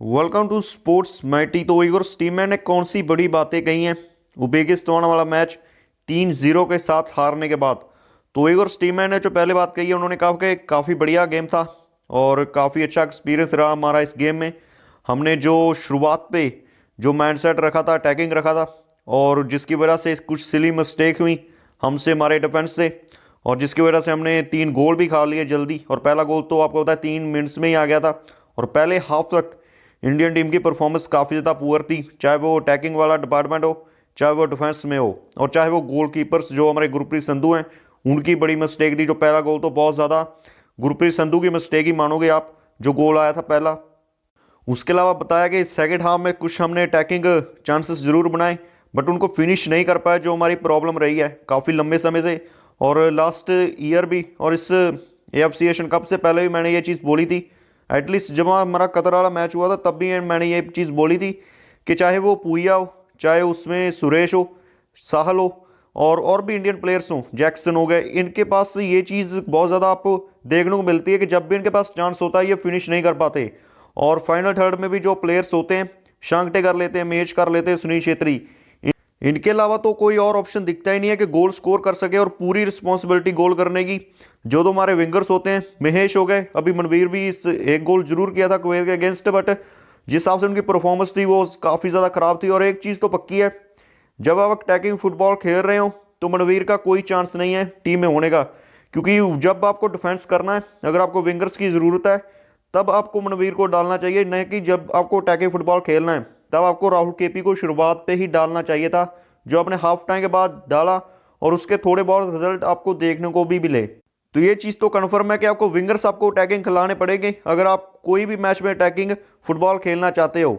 Welcome to sports मैटी। तो Igor स्टीमैन ने कौन सी बड़ी बातें कही हैं उज्बेकिस्तान वाला मैच 3-0 के साथ हारने के बाद। तो इगोर स्टीमैन ने जो पहले बात कही है, उन्होंने कहा कि काफ़ी बढ़िया गेम था और काफ़ी अच्छा एक्सपीरियंस रहा हमारा इस गेम में। हमने जो शुरुआत पे जो माइंडसेट रखा था, अटैकिंग रखा था, और जिसकी वजह से कुछ सिली मिस्टेक हुई हमसे, हमारे डिफेंस से, और जिसकी वजह से हमने 3 गोल भी खा लिए जल्दी। और पहला गोल तो आपको पता है 3 मिनट्स में ही आ गया था। और पहले हाफ तक इंडियन टीम की परफॉर्मेंस काफ़ी ज़्यादा पुअर थी, चाहे वो अटैकिंग वाला डिपार्टमेंट हो, चाहे वो डिफेंस में हो, और चाहे वो गोलकीपर्स जो हमारे गुरप्रीत संधू हैं उनकी बड़ी मिस्टेक थी। जो पहला गोल तो बहुत ज़्यादा गुरप्रीत संधू की मिस्टेक ही मानोगे आप, जो गोल आया था पहला। उसके अलावा बताया कि सेकंड हाफ में कुछ हमने अटैकिंग चांसेस ज़रूर बनाए, बट उनको फिनिश नहीं कर पाए, जो हमारी प्रॉब्लम रही है काफ़ी लंबे समय से। और लास्ट ईयर भी और इस AFC एशियन कप से पहले भी मैंने ये चीज़ बोली थी। एटलीस्ट जब हमारा कतर वाला मैच हुआ था तब भी मैंने ये चीज़ बोली थी कि चाहे वो पूया हो, चाहे उसमें सुरेश हो, साहल हो, और भी इंडियन प्लेयर्स हों, जैक्सन हो गए, इनके पास ये चीज़ बहुत ज़्यादा आपको देखने को मिलती है कि जब भी इनके पास चांस होता है ये फिनिश नहीं कर पाते। और फाइनल थर्ड में भी जो प्लेयर्स होते हैं, शांगटे कर लेते हैं, मैच कर लेते हैं, सुनील छेत्री, इनके अलावा तो कोई और ऑप्शन दिखता ही नहीं है कि गोल स्कोर कर सके। और पूरी रिस्पॉन्सिबिलिटी गोल करने की जो तो हमारे विंगर्स होते हैं, महेश हो गए, अभी मनवीर भी इस एक गोल जरूर किया था कुवैत के अगेंस्ट, बट जिस हिसाब से उनकी परफॉर्मेंस थी वो काफ़ी ज़्यादा ख़राब थी। और एक चीज़ तो पक्की है, जब आप अटैकिंग फुटबॉल खेल रहे हो तो मनवीर का कोई चांस नहीं है टीम में होने का, क्योंकि जब आपको डिफेंस करना है, अगर आपको विंगर्स की ज़रूरत है, तब आपको मनवीर को डालना चाहिए, नहीं कि जब आपको अटैकिंग फुटबॉल खेलना है तब आपको राहुल केपी को शुरुआत पे ही डालना चाहिए था, जो आपने हाफ टाइम के बाद डाला और उसके थोड़े बहुत रिजल्ट आपको देखने को भी मिले। तो ये चीज़ तो कन्फर्म है कि आपको विंगर्स आपको अटैकिंग खिलाने पड़ेंगे अगर आप कोई भी मैच में अटैकिंग फुटबॉल खेलना चाहते हो।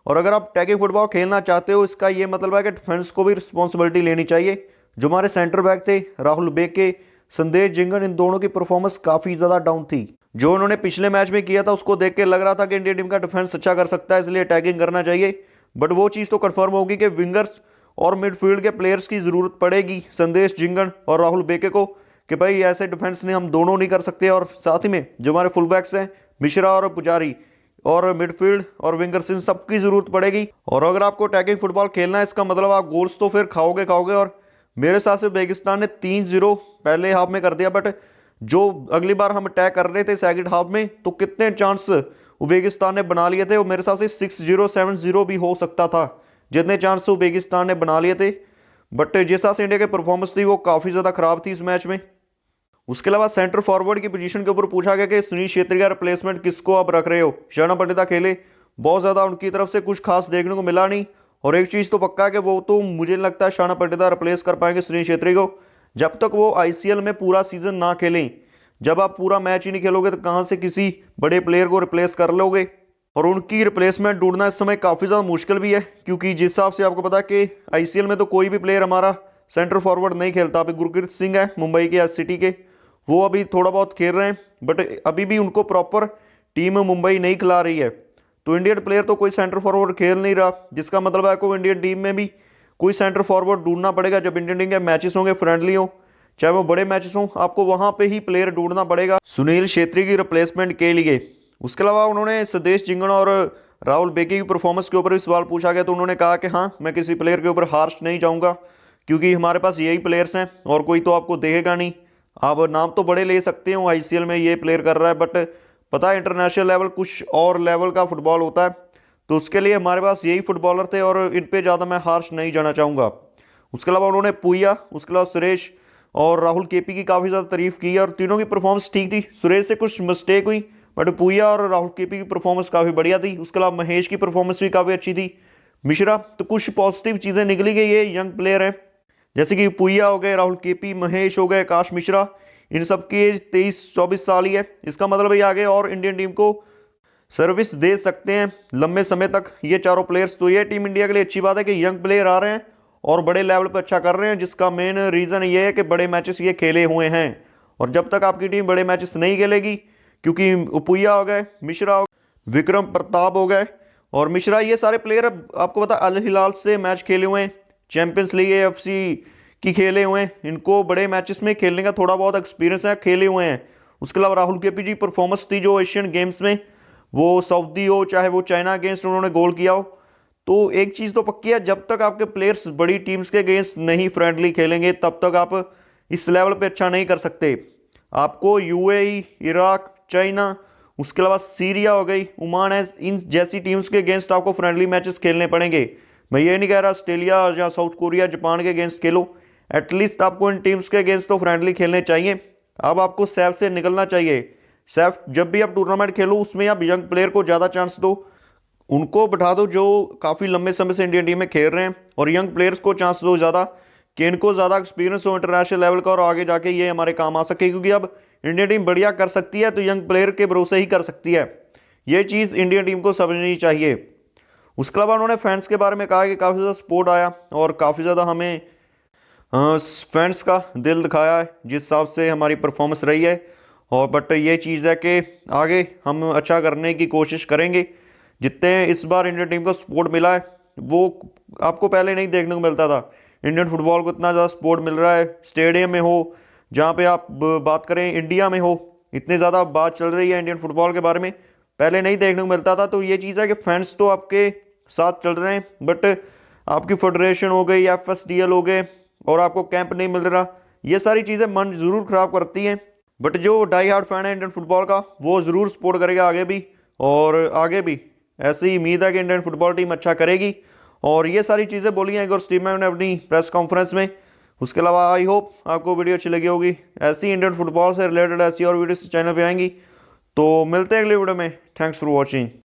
और अगर आप अटैकिंग फुटबॉल खेलना चाहते हो, इसका ये मतलब है कि डिफेंस को भी रिस्पॉन्सिबिलिटी लेनी चाहिए। जो हमारे सेंटर बैक थे राहुल बेके, संदेश जिंगन, इन दोनों की परफॉर्मेंस काफ़ी ज़्यादा डाउन थी। जो उन्होंने पिछले मैच में किया था उसको देख के लग रहा था कि इंडियन टीम का डिफेंस अच्छा कर सकता है, इसलिए अटैकिंग करना चाहिए। बट वो चीज़ तो कन्फर्म होगी कि विंगर्स और मिडफील्ड के प्लेयर्स की ज़रूरत पड़ेगी संदेश जिंगन और राहुल बेके को, कि भाई ऐसे डिफेंस ने हम दोनों नहीं कर सकते। और साथ ही में जो हमारे फुल बैक्स हैं मिश्रा और पुजारी, और मिडफील्ड और विंगर्स, इन सबकी ज़रूरत पड़ेगी। और अगर आपको अटैकिंग फुटबॉल खेलना है, इसका मतलब आप गोल्स तो फिर खाओगे खाओगे। और मेरे हिसाब से उज्बेकिस्तान ने 3-0 पहले हाफ में कर दिया, बट जो अगली बार हम अटैक कर रहे थे सेकंड हाफ में, तो कितने चांस उज्बेकिस्तान ने बना लिए थे। और मेरे हिसाब से 6-0 7-0 भी हो सकता था, जितने चांस उज्बेकिस्तान ने बना लिए थे। बट जिस हिसाब से इंडिया की परफॉर्मेंस थी वो काफ़ी ज़्यादा ख़राब थी इस मैच में। उसके अलावा सेंटर फॉरवर्ड की पोजीशन के ऊपर पूछा गया कि सुनील छेत्री का रिप्लेसमेंट किसको आप रख रहे हो। शरणा पंडिता खेले, बहुत ज़्यादा उनकी तरफ से कुछ खास देखने को मिला नहीं। और एक चीज़ तो पक्का है कि वो तो मुझे नहीं लगता शरणा पंडिता रिप्लेस कर पाएंगे सुनील छेत्री को, जब तक वो ICL में पूरा सीजन ना खेलें। जब आप पूरा मैच ही नहीं खेलोगे तो कहाँ से किसी बड़े प्लेयर को रिप्लेस कर लोगे। और उनकी रिप्लेसमेंट ढूंढना इस समय काफ़ी ज़्यादा मुश्किल भी है, क्योंकि जिस हिसाब से आपको पता है कि ICL में तो कोई भी प्लेयर हमारा सेंटर फॉरवर्ड नहीं खेलता। अभी गुरकीरत सिंह है मुंबई के सिटी के, वो अभी थोड़ा बहुत खेल रहे हैं, बट अभी भी उनको प्रॉपर टीम मुंबई नहीं खिला रही है। तो इंडियन प्लेयर तो कोई सेंटर फॉरवर्ड खेल नहीं रहा, जिसका मतलब है को इंडियन टीम में भी कोई सेंटर फॉरवर्ड ढूंढना पड़ेगा। जब इंडियन टीम के मैचेस होंगे, फ्रेंडली हो चाहे वो बड़े मैचेस हों, आपको वहां पे ही प्लेयर ढूंढना पड़ेगा सुनील छेत्री की रिप्लेसमेंट के लिए। उसके अलावा उन्होंने संदेश जिंगन और राहुल बेकी की परफॉर्मेंस के ऊपर भी सवाल पूछा गया, तो उन्होंने कहा कि हाँ, मैं किसी प्लेयर के ऊपर हार्श नहीं जाऊँगा, क्योंकि हमारे पास यही प्लेयर्स हैं और कोई तो आपको देखेगा नहीं। आप नाम तो बड़े ले सकते हो, ICL में ये प्लेयर कर रहा है, बट पता है इंटरनेशनल लेवल कुछ और लेवल का फुटबॉल होता है। तो उसके लिए हमारे पास यही फुटबॉलर थे और इन पर ज़्यादा मैं हार्श नहीं जाना चाहूँगा। उसके अलावा उन्होंने पूया, उसके अलावा सुरेश और राहुल केपी की काफ़ी ज़्यादा तारीफ की, और तीनों की परफॉर्मेंस ठीक थी। सुरेश से कुछ मिस्टेक हुई, बट पूया और राहुल केपी की परफॉर्मेंस काफ़ी बढ़िया थी। उसके अलावा महेश की परफॉर्मेंस भी काफ़ी अच्छी थी। मिश्रा तो कुछ पॉजिटिव चीज़ें निकली गई, ये यंग प्लेयर हैं, जैसे कि पूया हो गए, राहुल केपी, महेश हो गए, आकाश मिश्रा, इन सब की एज 23-24 साल ही है। इसका मतलब ये आगे और इंडियन टीम को सर्विस दे सकते हैं लंबे समय तक ये चारों प्लेयर्स। तो ये टीम इंडिया के लिए अच्छी बात है कि यंग प्लेयर आ रहे हैं और बड़े लेवल पर अच्छा कर रहे हैं, जिसका मेन रीज़न ये है कि बड़े मैचेस ये खेले हुए हैं। और जब तक आपकी टीम बड़े मैचेस नहीं खेलेगी, क्योंकि उपुया हो गए, मिश्रा हो, विक्रम प्रताप हो गए और मिश्रा, ये सारे प्लेयर आपको पता अल हिलाल से मैच खेले हुए हैं, चैंपियंस लीग AFC की खेले हुए हैं, इनको बड़े मैचेस में खेलने का थोड़ा बहुत एक्सपीरियंस है, खेले हुए हैं। उसके अलावा राहुल केपी जी परफॉर्मेंस थी जो एशियन गेम्स में वो सऊदी हो चाहे वो चाइना अगेंस्ट उन्होंने गोल किया हो। तो एक चीज़ तो पक्की है, जब तक आपके प्लेयर्स बड़ी टीम्स के अगेंस्ट नहीं फ्रेंडली खेलेंगे तब तक आप इस लेवल पे अच्छा नहीं कर सकते। आपको यूएई, इराक, चाइना, उसके अलावा सीरिया हो गई, ओमान है, इन जैसी टीम्स के अगेंस्ट आपको फ्रेंडली मैचेस खेलने पड़ेंगे। मैं ये नहीं कह रहा ऑस्ट्रेलिया या साउथ कोरिया, जापान के अगेंस्ट खेलो, एटलीस्ट आपको इन टीम्स के अगेंस्ट तो फ्रेंडली खेलने चाहिए। अब आपको सैफ से निकलना चाहिए। सैफ जब भी आप टूर्नामेंट खेलो उसमें आप यंग प्लेयर को ज़्यादा चांस दो, उनको बैठा दो जो काफ़ी लंबे समय से इंडियन टीम में खेल रहे हैं, और यंग प्लेयर्स को चांस दो ज़्यादा कि इनको ज़्यादा एक्सपीरियंस हो इंटरनेशनल लेवल का और आगे जाके ये हमारे काम आ सके। क्योंकि अब इंडियन टीम बढ़िया कर सकती है तो यंग प्लेयर के भरोसे ही कर सकती है। ये चीज़ इंडियन टीम को समझनी चाहिए। उसके अलावा उन्होंने फैंस के बारे में कहा कि काफ़ी ज़्यादा सपोर्ट आया और काफ़ी ज़्यादा हमें फैंस का दिल दिखाया है जिस हिसाब से हमारी परफॉर्मेंस रही है। और बट ये चीज़ है कि आगे हम अच्छा करने की कोशिश करेंगे। जितने इस बार इंडियन टीम को सपोर्ट मिला है वो आपको पहले नहीं देखने को मिलता था। इंडियन फुटबॉल को इतना ज़्यादा सपोर्ट मिल रहा है, स्टेडियम में हो, जहाँ पे आप बात करें इंडिया में हो, इतनी ज़्यादा बात चल रही है इंडियन फुटबॉल के बारे में, पहले नहीं देखने को मिलता था। तो ये चीज़ है कि फैंस तो आपके साथ चल रहे हैं, बट आपकी फेडरेशन हो गई, FSDL हो गए, और आपको कैंप नहीं मिल रहा, ये सारी चीज़ें मन ज़रूर ख़राब करती हैं। बट जो डाई हार्ड फैन है इंडियन फुटबॉल का वो ज़रूर सपोर्ट करेगा आगे भी, और आगे भी ऐसी उम्मीद है कि इंडियन फुटबॉल टीम अच्छा करेगी। और ये सारी चीज़ें बोली हैं इगोर स्टीमैन ने अपनी प्रेस कॉन्फ्रेंस में। उसके अलावा आई होप आपको वीडियो अच्छी लगी होगी। ऐसी इंडियन फुटबॉल से रिलेटेड ऐसी और वीडियोस चैनल पे आएंगी। तो मिलते हैं अगले वीडियो में। Thanks for watching.